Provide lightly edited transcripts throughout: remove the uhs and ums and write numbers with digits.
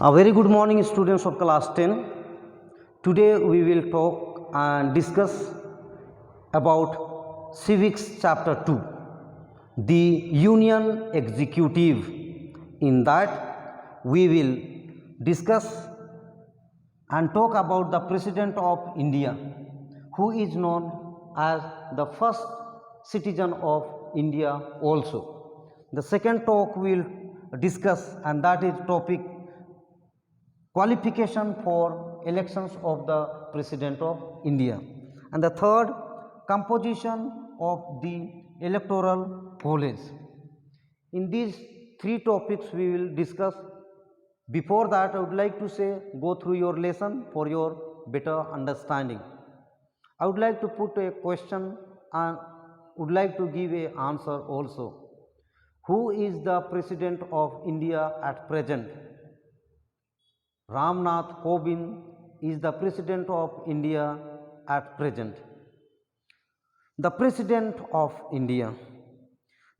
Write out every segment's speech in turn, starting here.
A very good morning, students of class 10. Today we will talk and discuss about civics chapter 2, the union executive. In that we will discuss and talk about the president of India, who is known as the first citizen of India also. The second talk we will discuss, and that is topic qualification for elections of the president of India, and the third, composition of the electoral college. In these three topics we will discuss. Before that, I would like to say, go through your lesson for your better understanding. I would like to put a question and would like to give a answer also. Who is the president of India at present? Ramnath Kovind is the president of India at present. The president of India.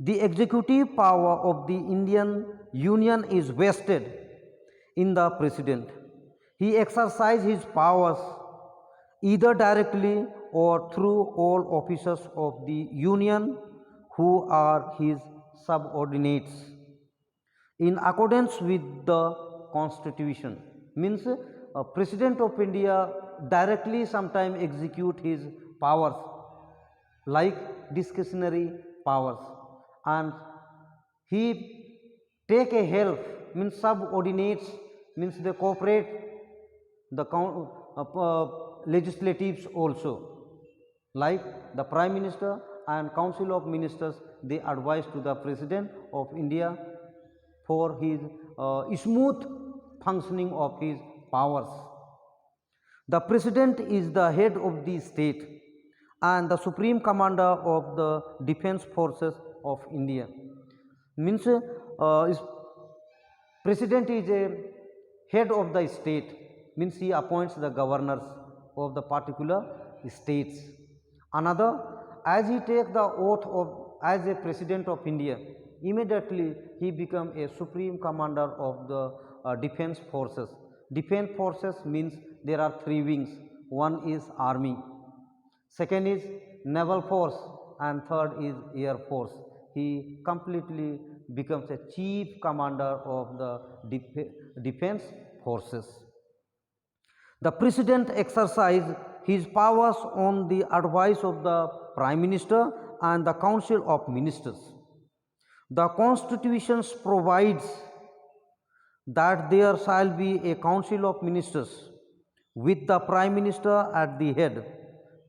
The executive power of the Indian Union is vested in the president. He exercises his powers either directly or through all officers of the Union who are his subordinates in accordance with the Constitution. Means President of India directly sometimes execute his powers like discretionary powers, and he take a help, means subordinates, means they cooperate the legislatives also, like the Prime Minister and Council of Ministers. They advise to the President of India for his smooth functioning of his powers. The President is the head of the state and the supreme commander of the defense forces of India. Means President is a head of the state, means he appoints the governors of the particular states. Another, as he take the oath of as a President of India, immediately he become a supreme commander of the defense forces. Defense forces means there are three wings. One is army, second is naval force, and third is air force. He completely becomes a chief commander of the defense forces. The President exercises his powers on the advice of the Prime Minister and the Council of Ministers. The Constitution provides that there shall be a Council of Ministers with the Prime Minister at the head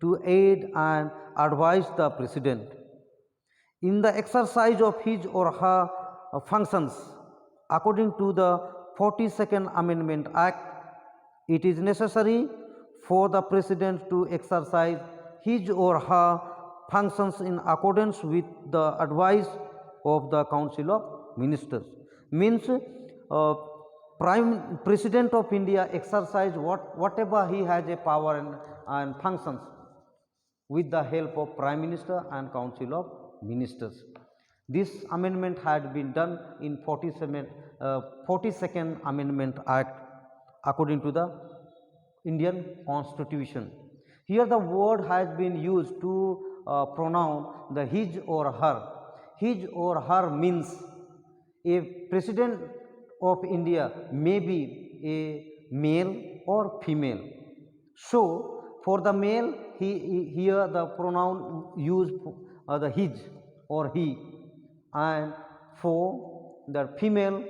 to aid and advise the President in the exercise of his or her functions. According to the 42nd Amendment Act, it is necessary for the President to exercise his or her functions in accordance with the advice of the Council of Ministers. Means President of India exercise whatever he has a power and functions with the help of Prime Minister and Council of Ministers. This amendment had been done in 42nd Amendment Act according to the Indian Constitution. Here the word has been used to pronoun the his or her. His or her means a President of India may be a male or female. So for the male, here the pronoun used the his or he, and for the female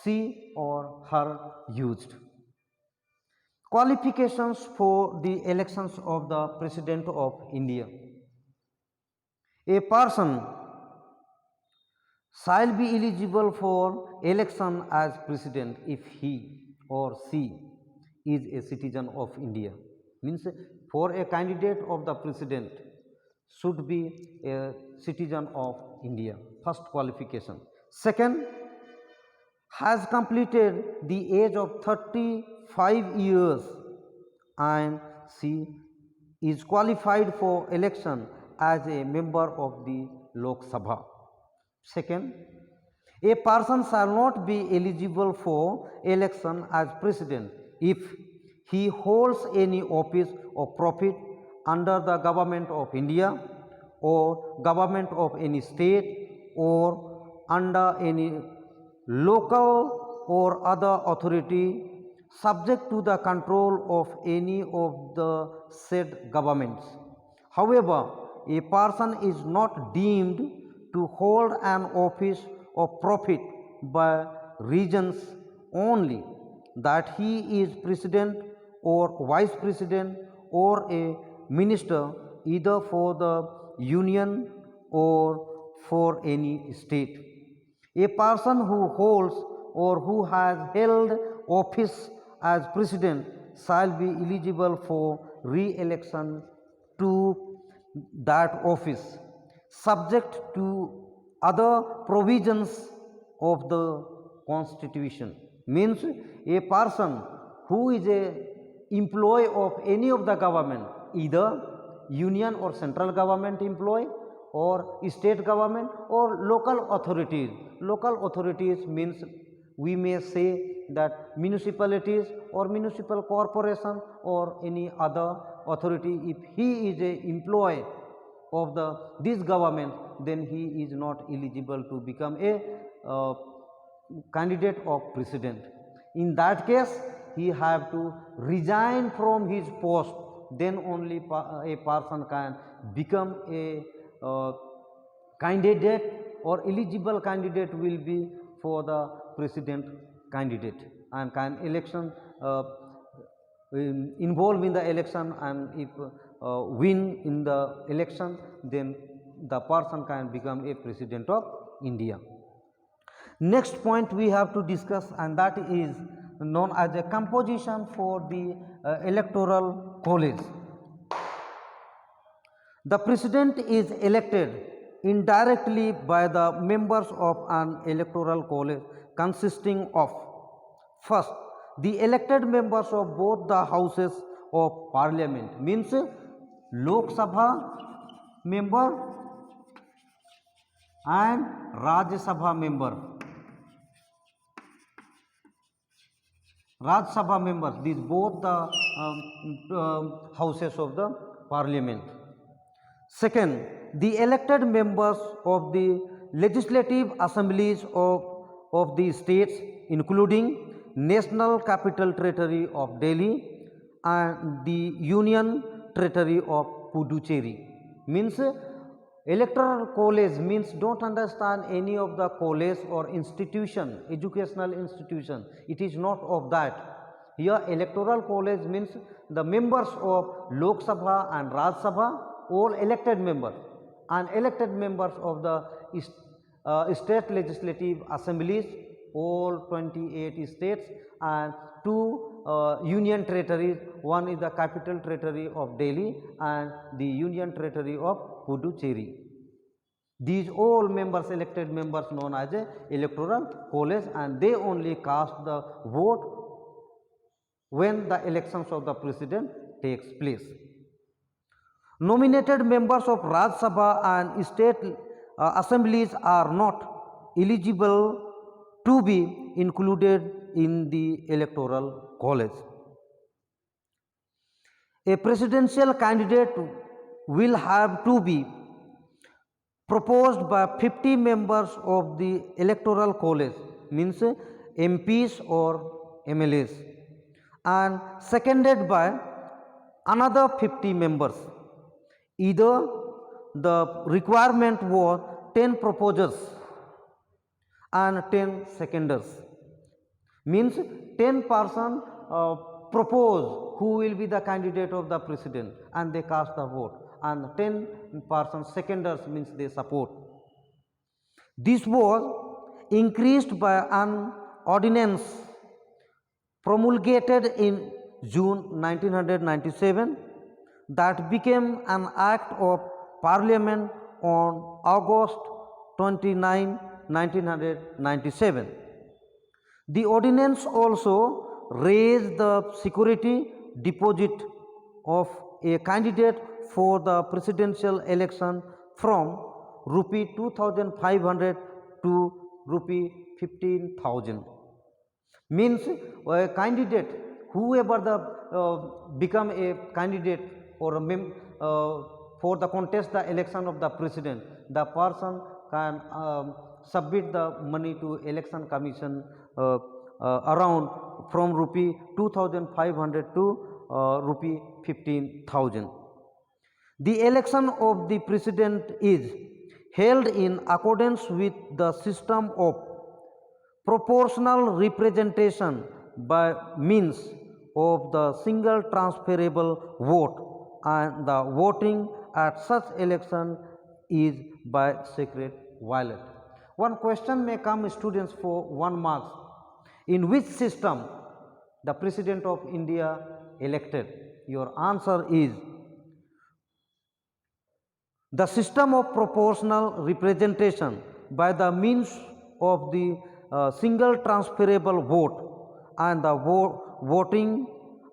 she or her used. Qualifications for the elections of the President of India. A person shall be eligible for election as President if he or she is a citizen of India. Means for a candidate of the President should be a citizen of India. First qualification. Second, has completed the age of 35 years and she is qualified for election as a member of the Lok Sabha. Second, A person shall not be eligible for election as president if he holds any office of profit under the government of India or government of any state or under any local or other authority subject to the control of any of the said governments. However, a person is not deemed to hold an office of profit by reasons only that he is president or vice president or a minister either for the union or for any state. A person who holds or who has held office as president shall be eligible for re-election to that office subject to other provisions of the constitution. Means a person who is a employee of any of the government, either union or central government employee or state government or local authorities. Local authorities means we may say that municipalities or municipal corporation or any other authority. If he is a employee of this government, then he is not eligible to become a candidate of president. In that case, he have to resign from his post, then only a person can become a candidate or eligible candidate will be for the president candidate and can election involve in the election, and if win in the election, then the person can become a president of India. Next point we have to discuss, and that is known as a composition for the electoral college. The president is elected indirectly by the members of an electoral college consisting of: first, the elected members of both the houses of parliament, means Lok Sabha member and Rajya Sabha member. Raj Sabha members, these both the houses of the parliament. Second, the elected members of the legislative assemblies of the states, including National Capital Territory of Delhi and the Union Territory of Puducherry. Means electoral college means don't understand any of the college or institution, educational institution. It is not of that. Here electoral college means the members of Lok Sabha and Raj Sabha, all elected members, and elected members of the state legislative assemblies, all 28 states, and two union territories. One is the Capital Territory of Delhi and the Union Territory of Puducherry. These all members, elected members, known as a electoral college, and they only cast the vote when the elections of the president takes place. Nominated members of Raj Sabha and state assemblies are not eligible to be included in the electoral college. A presidential candidate will have to be proposed by 50 members of the electoral college, means MPs or MLAs, and seconded by another 50 members. Either the requirement was 10 proposers and 10 seconders, means 10 person propose who will be the candidate of the president and they cast the vote, and 10 person seconders means they support. This was increased by an ordinance promulgated in June 1997 that became an act of parliament on August 29, 1997. The ordinance also raised the security deposit of a candidate for the presidential election from rupee 2,500 to rupee 15,000. Means a candidate, whoever the become a candidate or a for the contest the election of the president, the person can submit the money to election commission around from rupee 2,500 to rupee 15,000. The election of the president is held in accordance with the system of proportional representation by means of the single transferable vote, and the voting at such election is by secret ballot. One question may come, students, for 1 mark. In which system the president of India elected? Your answer is the system of proportional representation by the means of the single transferable vote, and the voting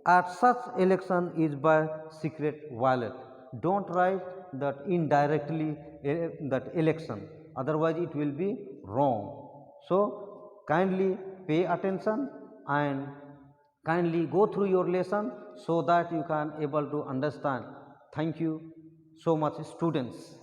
at such election is by secret ballot. Don't write that indirectly that election, otherwise it will be wrong. So kindly pay attention and kindly go through your lesson so that you can able to understand. Thank you so much, students.